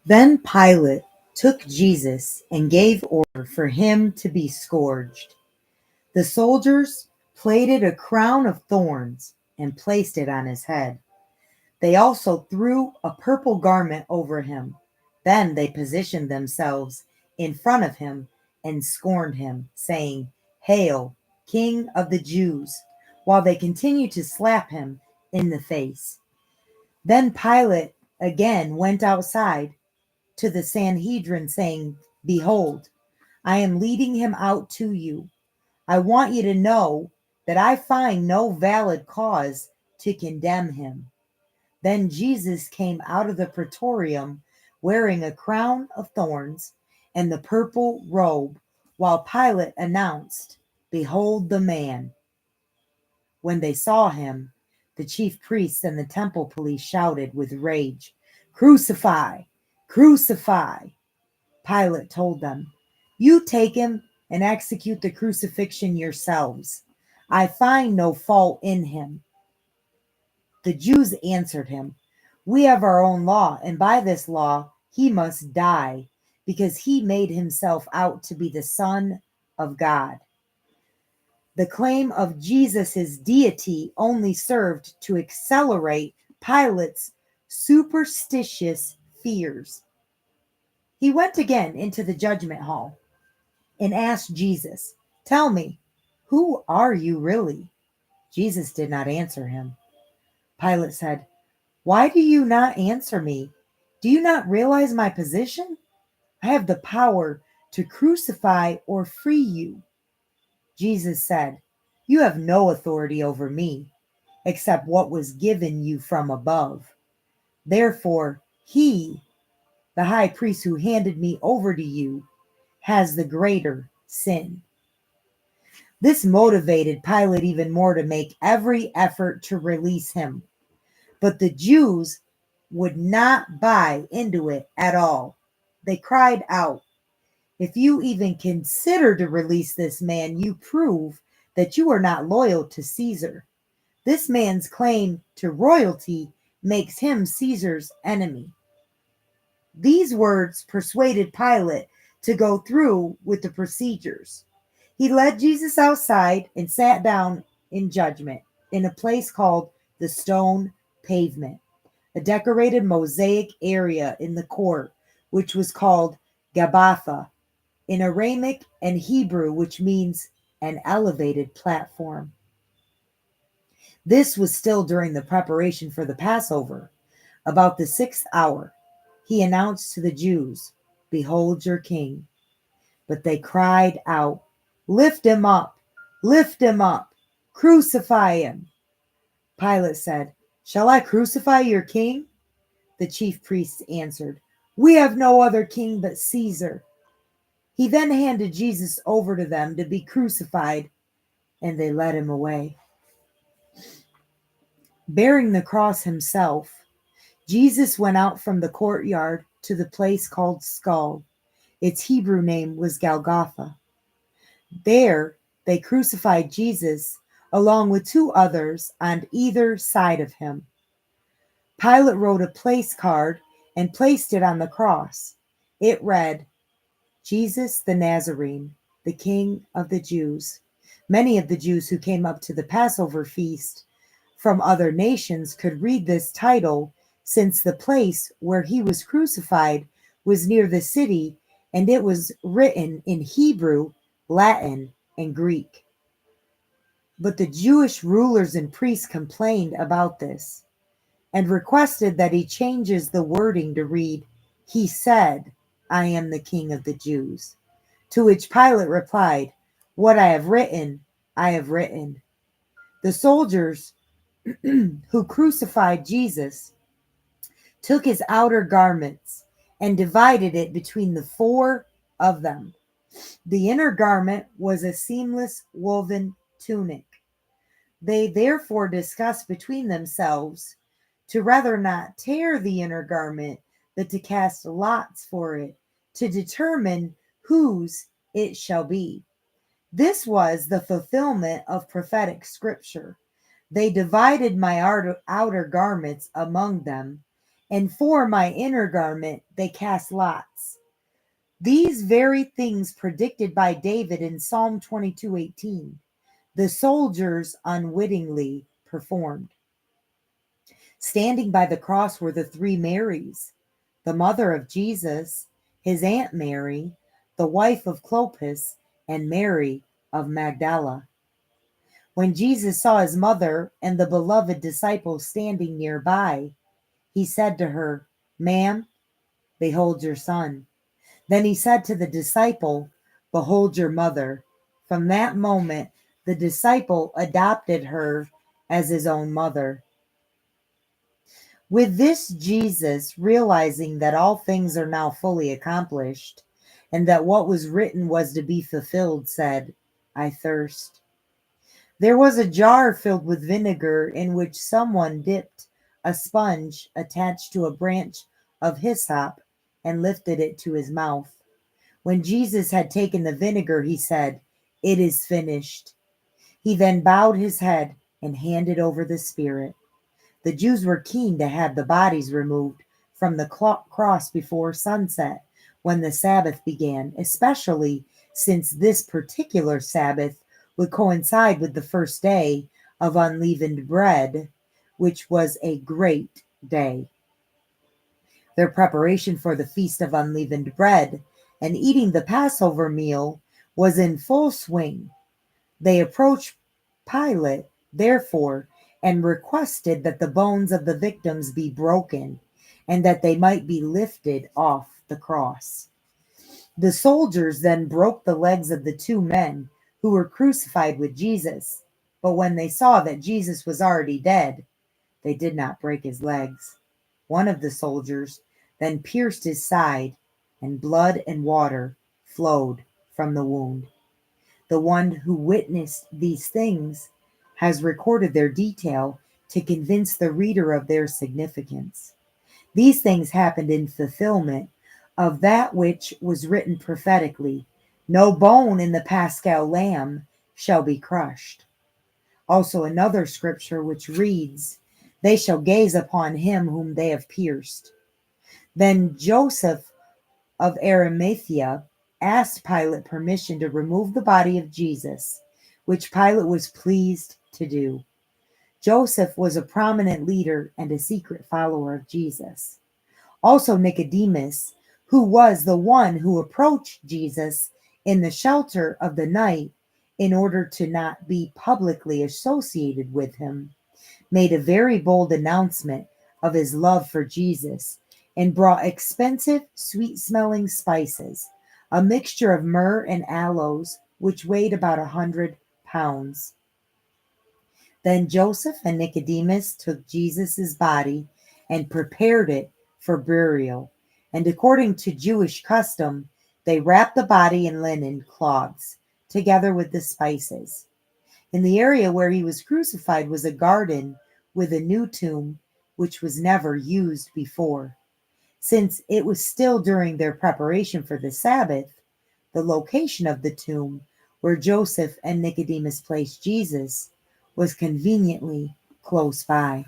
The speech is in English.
Then Pilate took Jesus and gave order for him to be scourged. The soldiers plaited a crown of thorns and placed it on his head. They also threw a purple garment over him. Then they positioned themselves in front of him and scorned him, saying, "Hail, King of the Jews," while they continued to slap him in the face. Then Pilate again went outside to the Sanhedrin, saying, "Behold, I am leading him out to you. I want you to know that I find no valid cause to condemn him." Then Jesus came out of the praetorium wearing a crown of thorns and the purple robe, while Pilate announced, "Behold the man." When they saw him, the chief priests and the temple police shouted with rage, "Crucify! Crucify!" Pilate told them, "You take him and execute the crucifixion yourselves. I find no fault in him." The Jews answered him, "We have our own law, and by this law he must die, because he made himself out to be the Son of God." The claim of Jesus' deity only served to accelerate Pilate's superstitious fears. He went again into the judgment hall and asked Jesus, "Tell me, who are you really?" Jesus did not answer him. Pilate said, "Why do you not answer me? Do you not realize my position? I have the power to crucify or free you." Jesus said, "You have no authority over me except what was given you from above. Therefore, he, the high priest who handed me over to you, has the greater sin." This motivated Pilate even more to make every effort to release him. But the Jews would not buy into it at all. They cried out, "If you even consider to release this man, you prove that you are not loyal to Caesar. This man's claim to royalty makes him Caesar's enemy." These words persuaded Pilate to go through with the procedures. He led Jesus outside and sat down in judgment in a place called the Stone Pavement, a decorated mosaic area in the court, which was called Gabbatha in Aramaic and Hebrew, which means an elevated platform. This was still during the preparation for the Passover. About the 6th hour, he announced to the Jews, "Behold your king." But they cried out, "Lift him up! Lift him up! Crucify him!" Pilate said, "Shall I crucify your king?" The chief priests answered, "We have no other king but Caesar." He then handed Jesus over to them to be crucified, and they led him away. Bearing the cross himself, Jesus went out from the courtyard to the place called Skull. Its Hebrew name was Golgotha. There they crucified Jesus along with two others on either side of him. Pilate wrote a place card and placed it on the cross. It read, "Jesus the Nazarene, the King of the Jews." Many of the Jews who came up to the Passover feast from other nations could read this title, since the place where he was crucified was near the city and it was written in Hebrew, Latin, and Greek. But the Jewish rulers and priests complained about this and requested that he changes the wording to read, "He said, I am the King of the Jews." To which Pilate replied, "What I have written, I have written." The soldiers who crucified Jesus took his outer garments and divided it between the four of them. The inner garment was a seamless woven tunic. They therefore discussed between themselves to rather not tear the inner garment, but to cast lots for it, to determine whose it shall be. This was the fulfillment of prophetic scripture. They divided my outer garments among them, and for my inner garment they cast lots. These very things predicted by David in Psalm 22:18, the soldiers unwittingly performed. Standing by the cross were the three Marys, the mother of Jesus, his Aunt Mary, the wife of Clopas, and Mary of Magdala. When Jesus saw his mother and the beloved disciple standing nearby, he said to her, "Ma'am, behold your son." Then he said to the disciple, "Behold your mother." From that moment, the disciple adopted her as his own mother. With this, Jesus, realizing that all things are now fully accomplished and that what was written was to be fulfilled, said, "I thirst." There was a jar filled with vinegar in which someone dipped a sponge attached to a branch of hyssop and lifted it to his mouth. When Jesus had taken the vinegar, he said, "It is finished." He then bowed his head and handed over the spirit. The Jews were keen to have the bodies removed from the cross before sunset when the Sabbath began, especially since this particular Sabbath would coincide with the first day of unleavened bread, which was a great day. Their preparation for the Feast of Unleavened Bread and eating the Passover meal was in full swing. They approached Pilate, therefore, and requested that the bones of the victims be broken and that they might be lifted off the cross. The soldiers then broke the legs of the two men who were crucified with Jesus, but when they saw that Jesus was already dead, they did not break his legs. One of the soldiers then pierced his side, and blood and water flowed from the wound. The one who witnessed these things has recorded their detail to convince the reader of their significance. These things happened in fulfillment of that which was written prophetically: "No bone in the Paschal lamb shall be crushed." Also another scripture which reads, "They shall gaze upon him whom they have pierced." Then Joseph of Arimathea asked Pilate permission to remove the body of Jesus, which Pilate was pleased to do. Joseph was a prominent leader and a secret follower of Jesus. Also Nicodemus, who was the one who approached Jesus in the shelter of the night in order to not be publicly associated with him, made a very bold announcement of his love for Jesus and brought expensive, sweet-smelling spices, a mixture of myrrh and aloes, which weighed about 100 pounds. Then Joseph and Nicodemus took Jesus' body and prepared it for burial. And according to Jewish custom, they wrapped the body in linen cloths, together with the spices. In the area where he was crucified was a garden with a new tomb, which was never used before. Since it was still during their preparation for the Sabbath, the location of the tomb where Joseph and Nicodemus placed Jesus was conveniently close by.